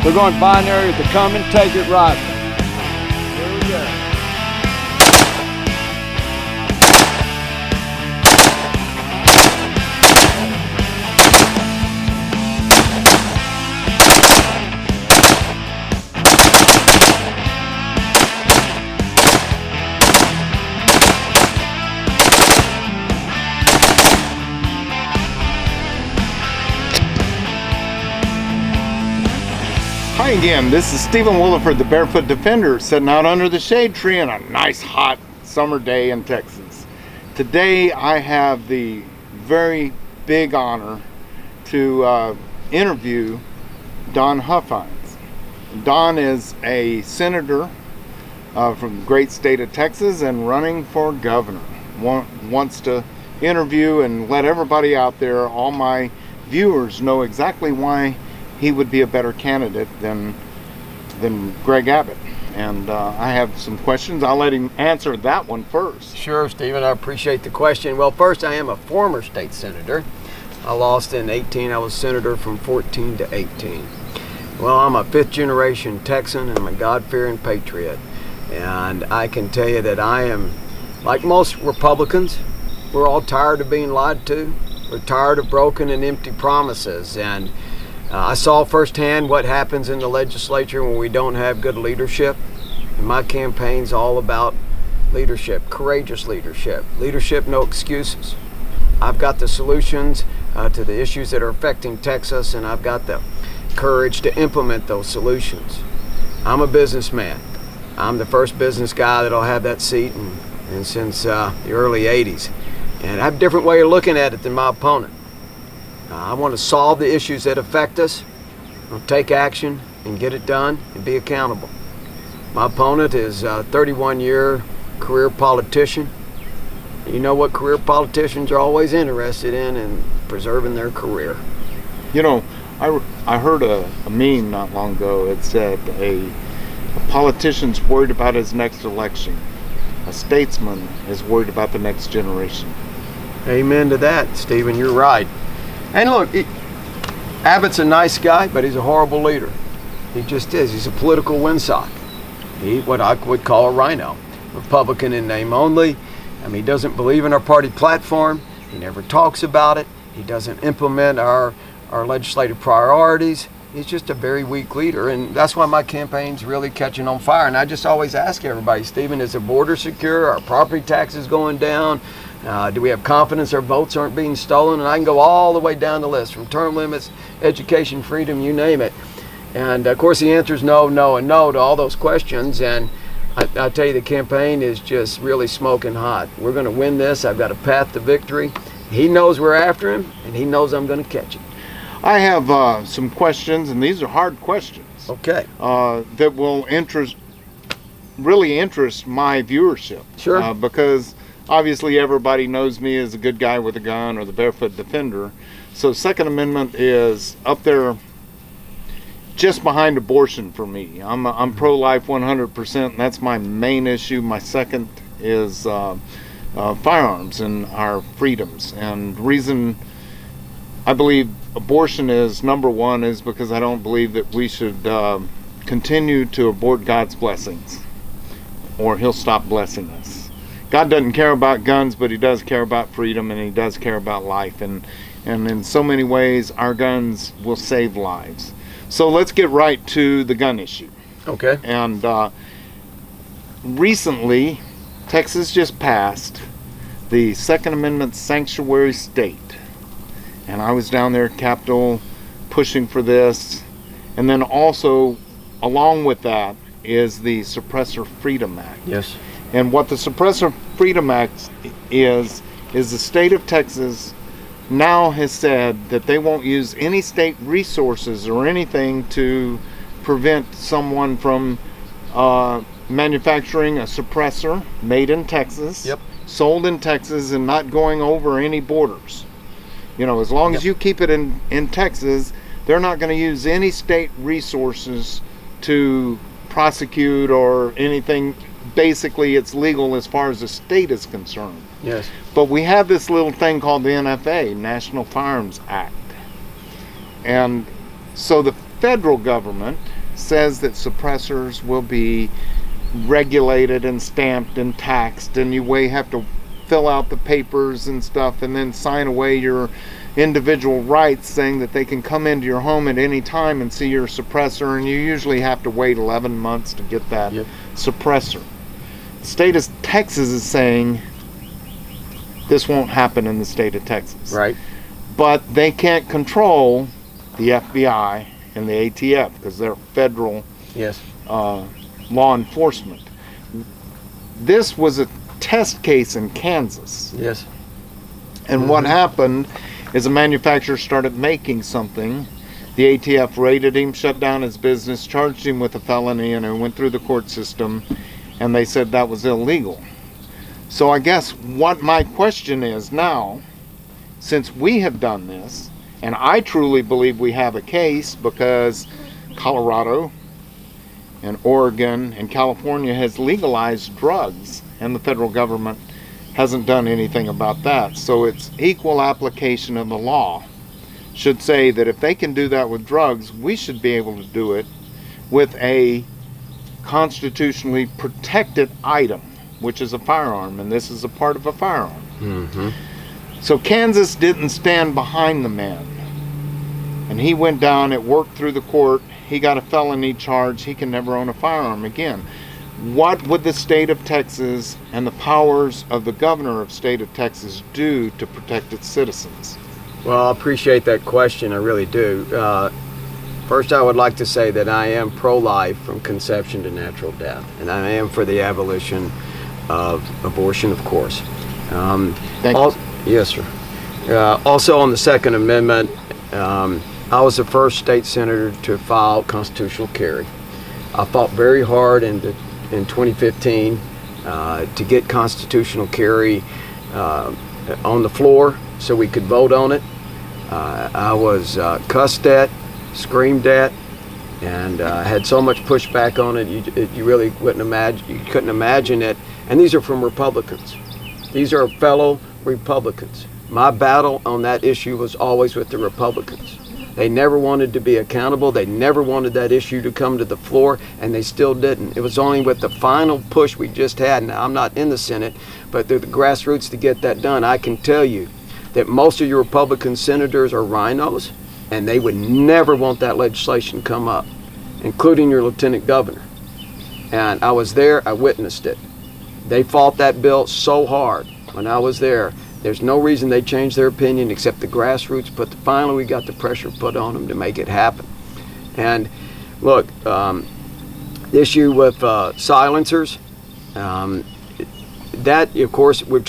We're going binary with the come and take it rifle. Here we go. Hi again, this is Stephen Williford, the Barefoot Defender, sitting out under the shade tree on a nice hot summer day in Texas. Today I have the very big honor to interview Don Huffines. Don is a senator from the great state of Texas and running for governor. Wants to interview and let everybody out there, all my viewers, know exactly why he would be a better candidate than Greg Abbott. And I have some questions. I'll let him answer that one first. Sure, Stephen, I appreciate the question. Well, first, I am a former state senator. I lost in 18. I was senator from 14 to 18. Well, I'm a fifth generation Texan and I'm a God-fearing patriot. And I can tell you that I am, like most Republicans, we're all tired of being lied to. We're tired of broken and empty promises. And I saw firsthand what happens in the legislature when we don't have good leadership. And my campaign's all about leadership, courageous leadership. Leadership, no excuses. I've got the solutions to the issues that are affecting Texas, and I've got the courage to implement those solutions. I'm a businessman. I'm the first business guy that'll have that seat and since the early 80s. And I have a different way of looking at it than my opponent. I want to solve the issues that affect us. I'll take action and get it done and be accountable. My opponent is a 31-year career politician. You know what career politicians are always interested in preserving their career. You know, I heard a meme not long ago. It said a politician's worried about his next election. A statesman is worried about the next generation. Amen to that, Stephen. You're right. And look, Abbott's a nice guy, but he's a horrible leader. He just is. He's a political windsock. He's what I would call a rhino. Republican in name only. I mean, he doesn't believe in our party platform. He never talks about it. He doesn't implement our legislative priorities. He's just a very weak leader, and that's why my campaign's really catching on fire. And I just always ask everybody, Stephen, is the border secure? Are property taxes going down? Do we have confidence our votes aren't being stolen? And I can go all the way down the list, from term limits, education, freedom, you name it. And of course the answer is no, no, and no to all those questions. And I tell you, the campaign is just really smoking hot. We're going to win this. I've got a path to victory. He knows we're after him, and he knows I'm going to catch him. I have some questions, and these are hard questions. Okay. That will really interest my viewership. Sure. Because obviously everybody knows me as a good guy with a gun or the Barefoot Defender. So Second Amendment is up there just behind abortion for me. I'm pro-life 100%, and that's my main issue. My second is firearms and our freedoms. And the reason I believe abortion is number one is because I don't believe that we should continue to abort God's blessings, or he'll stop blessing us. God doesn't care about guns, but he does care about freedom, and he does care about life. And in so many ways, our guns will save lives. So let's get right to the gun issue. Okay. And recently, Texas just passed the Second Amendment sanctuary state. And I was down there at Capitol pushing for this. And then also, along with that, is the Suppressor Freedom Act. Yes. And what the Suppressor Freedom Act is the state of Texas now has said that they won't use any state resources or anything to prevent someone from manufacturing a suppressor made in Texas, yep, sold in Texas, and not going over any borders. You know, as long as you keep it in Texas, they're not going to use any state resources to prosecute or anything. Basically, it's legal as far as the state is concerned. Yes. But we have this little thing called the NFA, National Firearms Act. And so the federal government says that suppressors will be regulated and stamped and taxed, and you have to fill out the papers and stuff and then sign away your individual rights, saying that they can come into your home at any time and see your suppressor, and you usually have to wait 11 months to get that suppressor. The state of Texas is saying this won't happen in the state of Texas. Right. But they can't control the FBI and the ATF because they're federal law enforcement. This was a test case in Kansas. Yes. And what happened is a manufacturer started making something. The ATF raided him, shut down his business, charged him with a felony, and it went through the court system, and they said that was illegal. So I guess what my question is now, since we have done this, and I truly believe we have a case because Colorado and Oregon and California has legalized drugs, and the federal government hasn't done anything about that. So it's equal application of the law. Should say that if they can do that with drugs, we should be able to do it with a constitutionally protected item, which is a firearm, and this is a part of a firearm. So Kansas didn't stand behind the man, and he went down, it worked through the court, he got a felony charge, he can never own a firearm again. What would the state of Texas and the powers of the governor of state of Texas do to protect its citizens? Well, I appreciate that question, I really do. First, I would like to say that I am pro-life from conception to natural death, and I am for the abolition of abortion, of course. Thank you. Yes, sir. Also on the Second Amendment, I was the first state senator to file constitutional carry. I fought very hard in 2015 to get constitutional carry on the floor so we could vote on it. I was cussed at, screamed at, and had so much pushback on it, you really wouldn't imagine, you couldn't imagine it. And these are from Republicans. These are fellow Republicans. My battle on that issue was always with the Republicans. They never wanted to be accountable. They never wanted that issue to come to the floor, and they still didn't. It was only with the final push we just had. Now, I'm not in the Senate, but through the grassroots to get that done. I can tell you that most of your Republican senators are rhinos, and they would never want that legislation come up, including your lieutenant governor. And I was there, I witnessed it. They fought that bill so hard when I was there. There's no reason they changed their opinion except the grassroots, but finally we got the pressure put on them to make it happen. And look, the issue with silencers, that of course we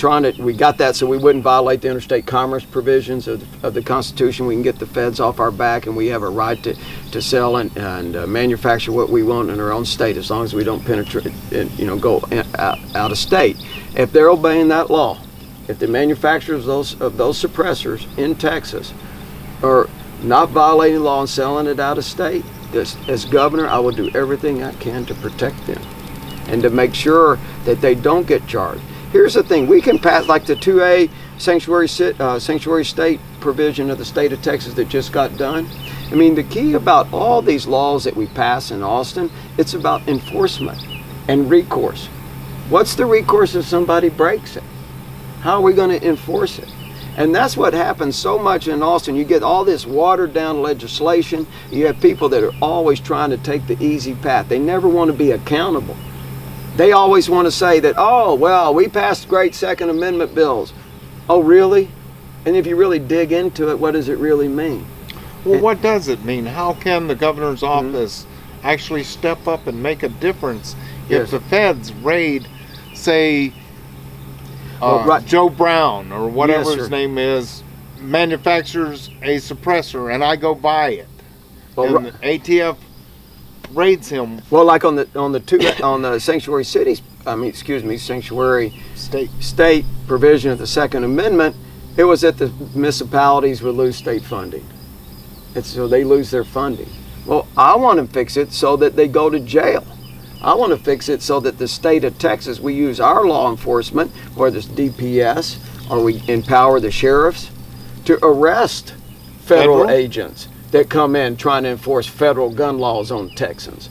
got that so we wouldn't violate the interstate commerce provisions of the Constitution. We can get the feds off our back, and we have a right to sell and manufacture what we want in our own state, as long as we don't penetrate, go out of state. If they're obeying that law, if the manufacturers of those suppressors in Texas are not violating the law and selling it out of state, as governor, I will do everything I can to protect them and to make sure that they don't get charged. Here's the thing, we can pass like the 2A sanctuary state provision of the state of Texas that just got done. I mean, the key about all these laws that we pass in Austin, it's about enforcement and recourse. What's the recourse if somebody breaks it? How are we going to enforce it? And that's what happens so much in Austin. You get all this watered down legislation. You have people that are always trying to take the easy path. They never want to be accountable. They always want to say that, oh, well, we passed great Second Amendment bills. Oh, really? And if you really dig into it, what does it really mean? Well, what does it mean? How can the governor's office actually step up and make a difference if the feds raid, say, Joe Brown or whatever his name is, manufactures a suppressor and I go buy it, and the ATF raids him? Well, like on the sanctuary state provision of the Second Amendment, it was that the municipalities would lose state funding. So they lose their funding. Well, I want to fix it so that they go to jail. I want to fix it so that the state of Texas, we use our law enforcement, whether it's DPS or we empower the sheriffs to arrest federal agents, that come in trying to enforce federal gun laws on Texans.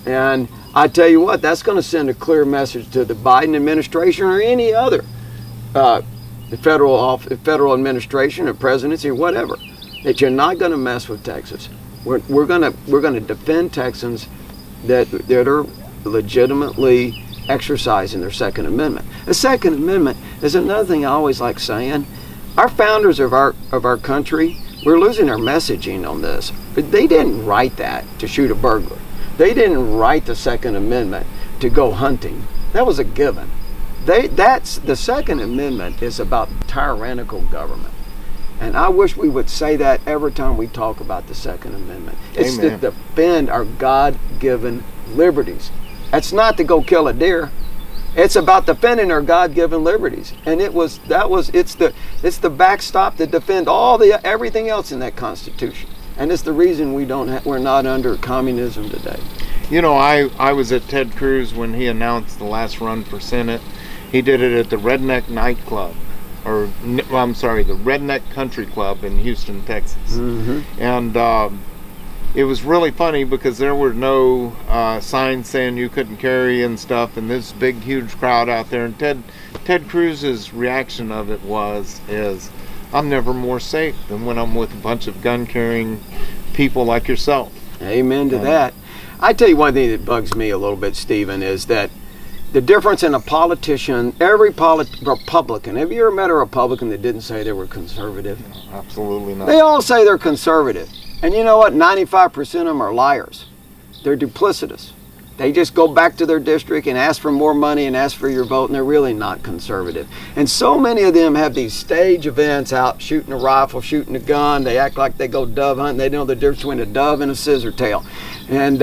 And I tell you what, that's going to send a clear message to the Biden administration or any other federal administration or presidency or whatever, that you're not going to mess with Texas. We're going to defend Texans that are legitimately exercising their Second Amendment. The Second Amendment is another thing I always like saying. Our founders of our country, we're losing our messaging on this. They didn't write that to shoot a burglar. They didn't write the Second Amendment to go hunting. That was a given. The Second Amendment is about tyrannical government. And I wish we would say that every time we talk about the Second Amendment. It's Amen. to defend our God-given liberties. That's not to go kill a deer. It's about defending our God-given liberties. And it's the backstop to defend everything else in that Constitution. And it's the reason we're not under communism today. You know, I was at Ted Cruz when he announced the last run for Senate. He did it at the Redneck Nightclub, the Redneck Country Club in Houston, Texas. Mm-hmm. And it was really funny because there were no signs saying you couldn't carry and stuff, and this big, huge crowd out there. And Ted Cruz's reaction of it is, I'm never more safe than when I'm with a bunch of gun-carrying people like yourself. Amen to that. I tell you one thing that bugs me a little bit, Stephen, is that the difference in a politician, Republican, have you ever met a Republican that didn't say they were conservative? No, absolutely not. They all say they're conservative. And you know what? 95% of them are liars. They're duplicitous. They just go back to their district and ask for more money and ask for your vote, and they're really not conservative. And so many of them have these stage events out, shooting a rifle, shooting a gun. They act like they go dove hunting. They know the difference between a dove and a scissor tail. And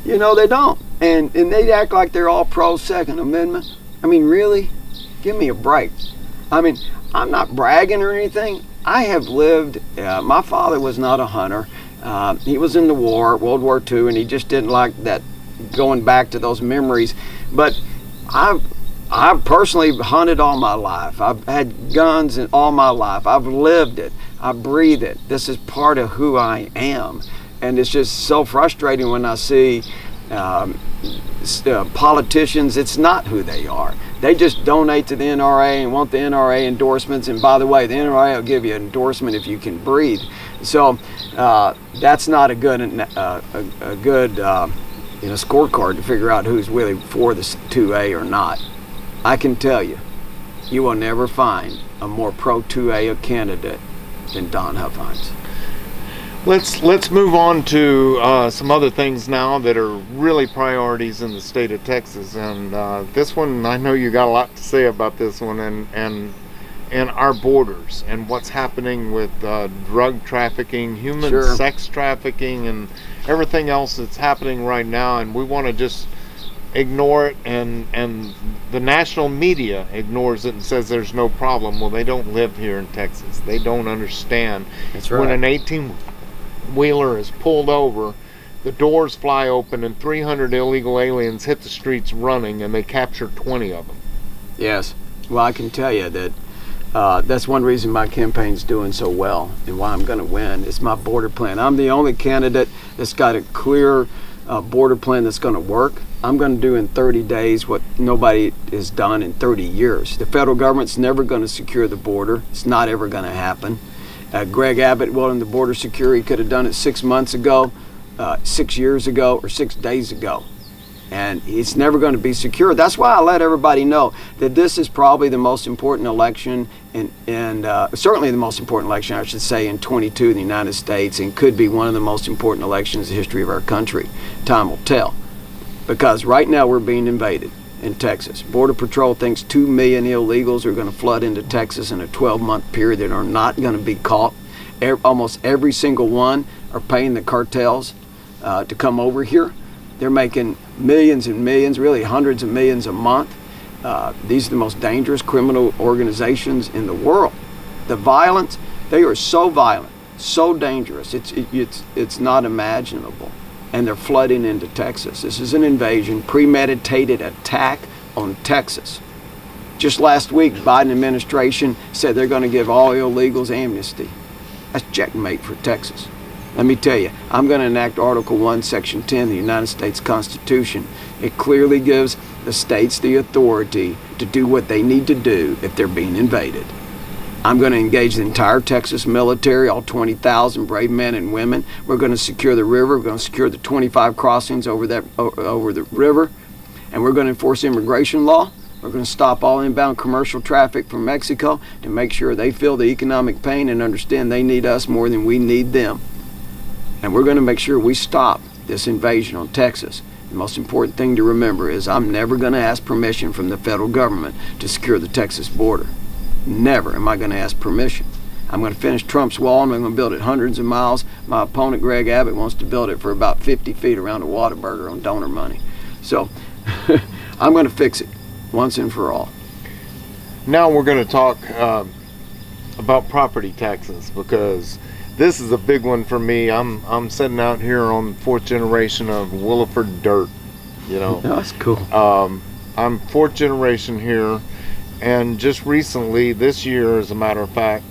you know, they don't. And they act like they're all pro Second Amendment. I mean, really? Give me a break. I mean, I'm not bragging or anything. I have lived, my father was not a hunter. He was in the war, World War II, and he just didn't like that, going back to those memories. But I've personally hunted all my life. I've had guns all my life. I've lived it. I breathe it. This is part of who I am. And it's just so frustrating when I see politicians. It's not who they are. They just donate to the NRA and want the NRA endorsements. And by the way, the NRA will give you an endorsement if you can breathe. So that's not a good scorecard to figure out who's really for the 2A or not. I can tell you, you will never find a more pro 2A candidate than Don Huffines. Let's move on to some other things now that are really priorities in the state of Texas. And this one, I know you got a lot to say about this one, and our borders and what's happening with drug trafficking, human sex trafficking, and everything else that's happening right now. And we want to just ignore it, and the national media ignores it and says there's no problem. Well, they don't live here in Texas. They don't understand. That's right. When an 18-wheeler is pulled over, the doors fly open and 300 illegal aliens hit the streets running, and they capture 20 of them. Yes. Well, I can tell you that that's one reason my campaign's doing so well and why I'm going to win. It's my border plan. I'm the only candidate that's got a clear border plan that's going to work. I'm going to do in 30 days what nobody has done in 30 years. The federal government's never going to secure the border. It's not ever going to happen. Greg Abbott, in the border security, could have done it 6 months ago, 6 years ago, or 6 days ago. And it's never going to be secure. That's why I let everybody know that this is probably the most important election, and certainly the most important election, I should say, in 22 in the United States, and could be one of the most important elections in the history of our country. Time will tell. Because right now we're being invaded in Texas. Border Patrol thinks 2 million illegals are going to flood into Texas in a 12-month period that are not going to be caught. Almost every single one are paying the cartels to come over here. They're making millions and millions, really hundreds of millions a month. These are the most dangerous criminal organizations in the world. The violence, they are so violent, so dangerous, it's not imaginable. And they're flooding into Texas. This is an invasion, premeditated attack on Texas. Just last week, Biden administration said they're going to give all illegals amnesty. That's checkmate for Texas. Let me tell you, I'm going to enact Article 1, Section 10 of the United States Constitution. It clearly gives the states the authority to do what they need to do if they're being invaded. I'm going to engage the entire Texas military, all 20,000 brave men and women. We're going to secure the river. We're going to secure the 25 crossings over the river. And we're going to enforce immigration law. We're going to stop all inbound commercial traffic from Mexico to make sure they feel the economic pain and understand they need us more than we need them. And we're going to make sure we stop this invasion on Texas. The most important thing to remember is I'm never going to ask permission from the federal government to secure the Texas border. Never am I going to ask permission. I'm going to finish Trump's wall, and I'm going to build it hundreds of miles. My opponent, Greg Abbott, wants to build it for about 50 feet around a Whataburger on donor money. So I'm going to fix it once and for all. Now we're going to talk about property taxes, because this is a big one for me. I'm sitting out here on the 4th generation of Williford dirt, you know. That's cool. I'm 4th generation here, and just recently, this year as a matter of fact,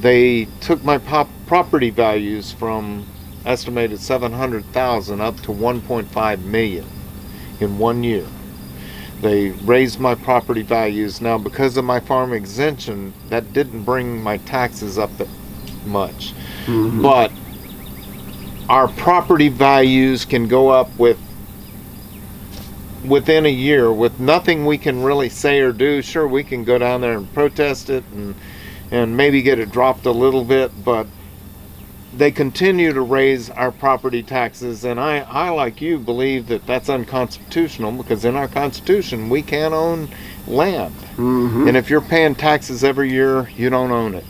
they took my property values from estimated 700,000 up to 1.5 million in 1 year. They raised my property values. Now, because of my farm exemption, that didn't bring my taxes up that much. Mm-hmm. But our property values can go up within a year with nothing we can really say or do. Sure, we can go down there and protest it and maybe get it dropped a little bit, but they continue to raise our property taxes, and I like you, believe that that's unconstitutional, because in our Constitution we can't own land. Mm-hmm. And if you're paying taxes every year, you don't own it.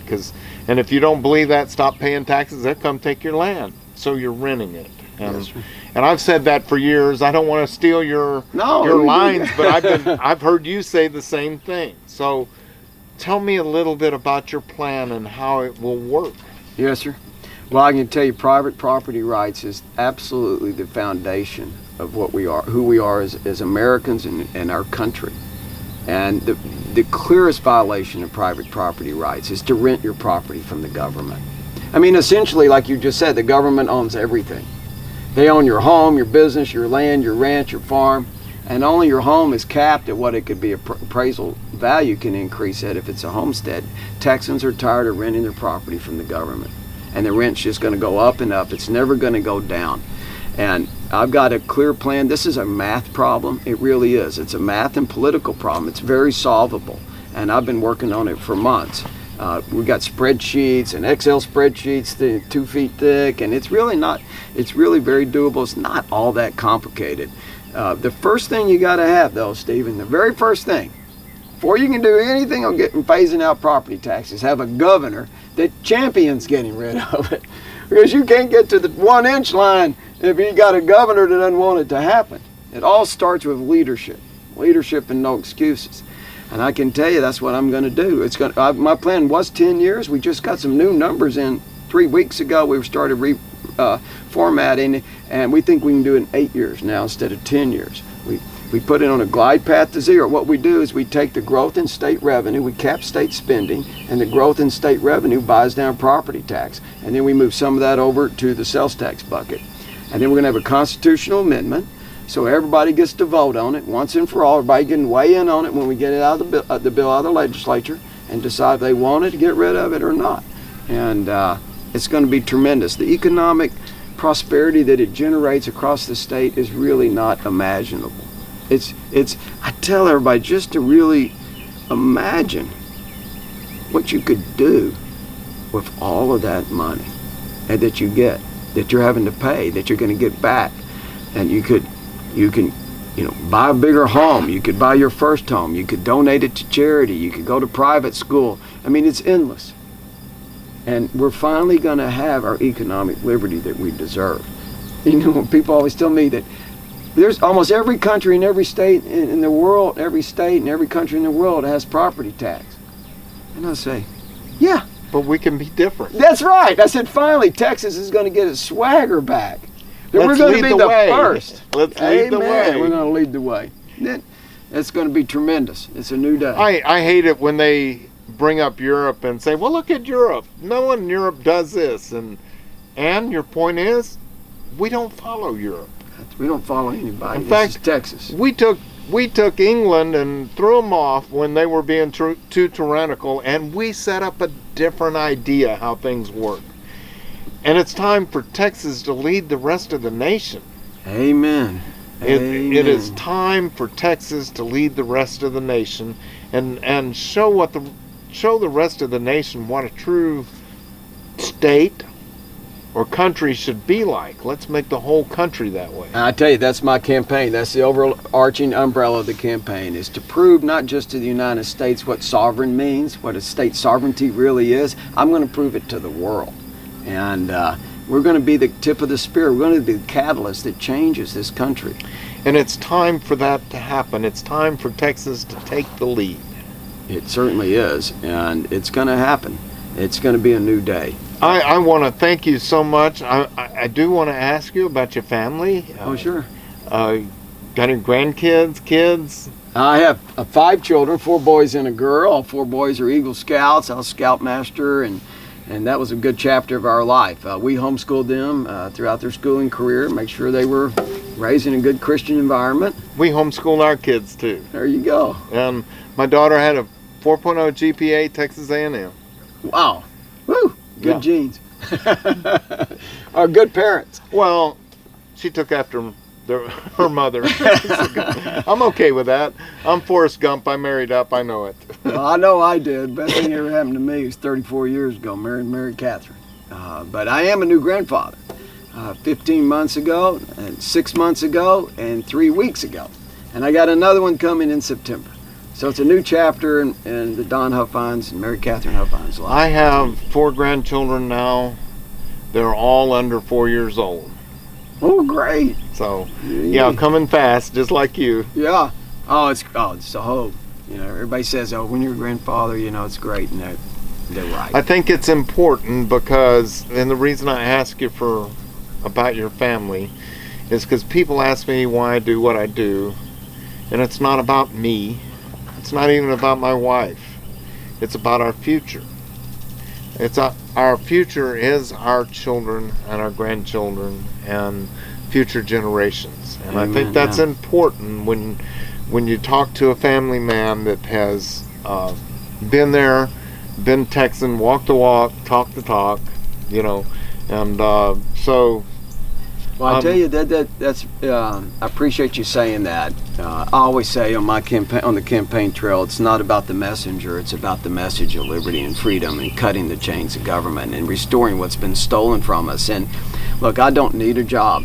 And if you don't believe that, stop paying taxes, they'll come take your land. So you're renting it. And I've said that for years. I don't want to steal your lines, but I've heard you say the same thing. So tell me a little bit about your plan and how it will work. Yes, sir. Well, I can tell you, private property rights is absolutely the foundation of what we are, who we are as Americans and our country. And the clearest violation of private property rights is to rent your property from the government. I mean, essentially, like you just said, the government owns everything. They own your home, your business, your land, your ranch, your farm, and only your home is capped at what it could be. Appraisal value can increase at if it's a homestead. Texans are tired of renting their property from the government. And the rent's just going to go up and up. It's never going to go down. And I've got a clear plan. This is a math problem. It really is. It's a math and political problem. It's very solvable. And I've been working on it for months. We've got spreadsheets and Excel spreadsheets 2 feet thick. And it's really very doable. It's not all that complicated. The first thing you got to have, though, Stephen, the very first thing, before you can do anything on phasing out property taxes, have a governor that champions getting rid of it. Because you can't get to the 1-inch line if you got a governor that doesn't want it to happen. It all starts with leadership and no excuses. And I can tell you that's what I'm going to do. My plan was 10 years. We just got some new numbers in 3 weeks ago. We started formatting, and we think we can do it in 8 years now instead of 10 years. We put it on a glide path to zero. What we do is we take the growth in state revenue, we cap state spending, and the growth in state revenue buys down property tax. And then we move some of that over to the sales tax bucket. And then we're going to have a constitutional amendment, so everybody gets to vote on it once and for all. Everybody can weigh in on it when we get it out of the bill out of the legislature and decide if they want it to get rid of it or not. And it's going to be tremendous. The economic prosperity that it generates across the state is really not imaginable. I tell everybody just to really imagine what you could do with all of that money and that you're having to pay, that you're going to get back. And you can buy a bigger home. You could buy your first home. You could donate it to charity. You could go to private school. I mean, it's endless. And we're finally going to have our economic liberty that we deserve. You know, people always tell me that there's almost every country and every state in the world, every state and every country in the world has property tax. And I say, yeah. But we can be different. That's right. I said, finally, Texas is going to get its swagger back. We're going to be the first. Let's lead the way. We're going to lead the way. It's going to be tremendous. It's a new day. I hate it when they bring up Europe and say, well, look at Europe. No one in Europe does this. And And your point is, we don't follow Europe. We don't follow anybody. In fact, this is Texas. We took England and threw them off when they were being too tyrannical, and we set up a different idea how things work. And it's time for Texas to lead the rest of the nation. Amen. It is time for Texas to lead the rest of the nation and show the rest of the nation what a true state or country should be like. Let's make the whole country that way. I tell you, that's my campaign. That's the overarching umbrella of the campaign, is to prove not just to the United States what sovereign means, what a state sovereignty really is. I'm going to prove it to the world. And we're going to be the tip of the spear. We're going to be the catalyst that changes this country. And it's time for that to happen. It's time for Texas to take the lead. It certainly is, and it's going to happen. It's going to be a new day. I want to thank you so much. I do want to ask you about your family. Oh, sure. Got any grandkids, kids? I have 5 children, 4 boys and a girl. All 4 boys are Eagle Scouts. I was Scoutmaster, and that was a good chapter of our life. We homeschooled them throughout their schooling career, make sure they were raised in a good Christian environment. We homeschooled our kids, too. There you go. And my daughter had a 4.0 GPA, Texas A&M. Wow. Woo! Good Yeah. genes. Are good parents. Well, she took after her mother. I'm okay with that. I'm Forrest Gump. I married up. I know it. Well, I know I did. Best thing ever happened to me was 34 years ago, married Mary Catherine. But I am a new grandfather. 15 months ago, and 6 months ago, and 3 weeks ago. And I got another one coming in September. So it's a new chapter in the Don Huffines and Mary Catherine Huffines life. I have 4 grandchildren now. They're all under 4 years old. Oh, great. So, yeah, coming fast, just like you. Yeah. Oh, it's a hope. You know, everybody says, oh, when you're a grandfather, you know, it's great. And they're right. I think it's important because, and the reason I ask you about your family is because people ask me why I do what I do, and it's not about me. It's not even about my wife. It's about our future. Our future is our children and our grandchildren and future generations. And I think that's important when you talk to a family man that has been there, been Texan, walked the walk, talked the talk, you know, and so. Well, I tell you that's I appreciate you saying that. I always say on the campaign trail, it's not about the messenger; it's about the message of liberty and freedom and cutting the chains of government and restoring what's been stolen from us. And look, I don't need a job.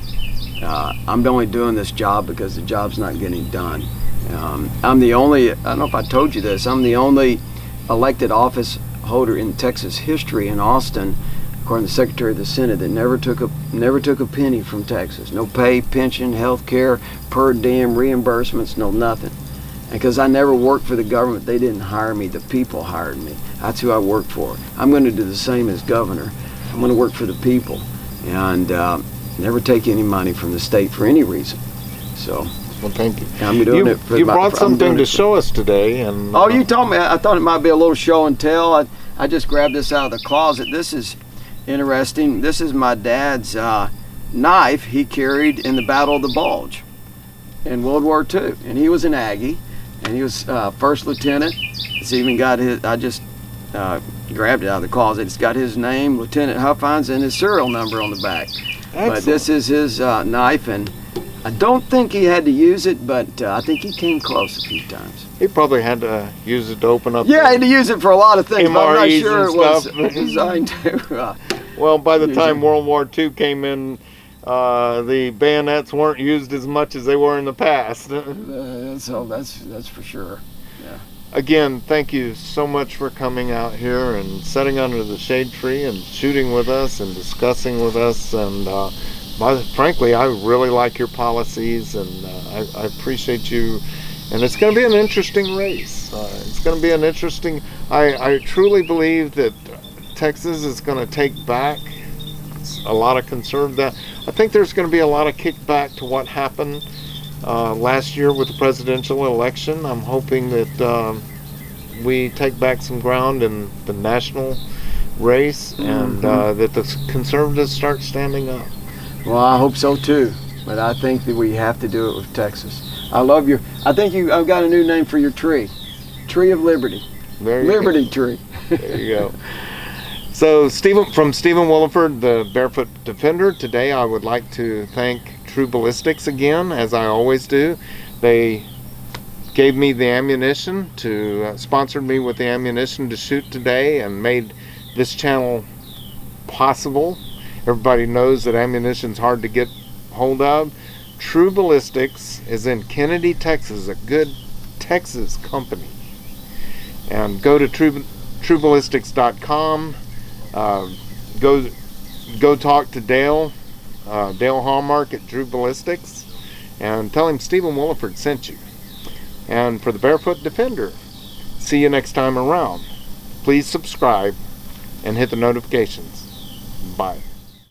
I'm only doing this job because the job's not getting done. I'm the only. I don't know if I told you this. I'm the only elected office holder in Texas history in Austin, according to the Secretary of the Senate, that never took a penny from Texas. No pay, pension, health care, per diem, reimbursements, no nothing. And because I never worked for the government, they didn't hire me. The people hired me. That's who I worked for. I'm going to do the same as governor. I'm going to work for the people and never take any money from the state for any reason. So. Well, thank you. I'm doing it for you brought something to show us today, and oh, you told me. I thought it might be a little show and tell. I just grabbed this out of the closet. This is interesting. This is my dad's knife he carried in the Battle of the Bulge in World War II, and he was an Aggie, and he was first lieutenant. It's even got his. I just grabbed it out of the closet. It's got his name, Lieutenant Huffines, and his serial number on the back. Excellent. But this is his knife, and I don't think he had to use it, but I think he came close a few times. He probably had to use it to open up. Yeah, he had to use it for a lot of things, but I'm not MREs sure it and was stuff. designed to. Well, by the time World War II came in, the bayonets weren't used as much as they were in the past. So that's for sure. Yeah. Again, thank you so much for coming out here and sitting under the shade tree and shooting with us and discussing with us. And frankly, I really like your policies, and I appreciate you. And it's going to be an interesting race. It's going to be an interesting. I truly believe that Texas is going to take back a lot of conservative. I think there's going to be a lot of kickback to what happened last year with the presidential election. I'm hoping that we take back some ground in the national race, and that the conservatives start standing up. Well, I hope so too, but I think that we have to do it with Texas. I love your, I think I've got a new name for your tree. Tree of Liberty. There you Liberty go. tree. There you go. So from Stephen Williford, the Barefoot Defender, today I would like to thank True Ballistics again, as I always do. They gave me the ammunition sponsored me with the ammunition to shoot today and made this channel possible. Everybody knows that ammunition's hard to get hold of. True Ballistics is in Kennedy, Texas, a good Texas company. And go to trueballistics.com. Go talk to Dale Hallmark at True Ballistics, and tell him Stephen Williford sent you. And for the Barefoot Defender, see you next time around. Please subscribe and hit the notifications. Bye.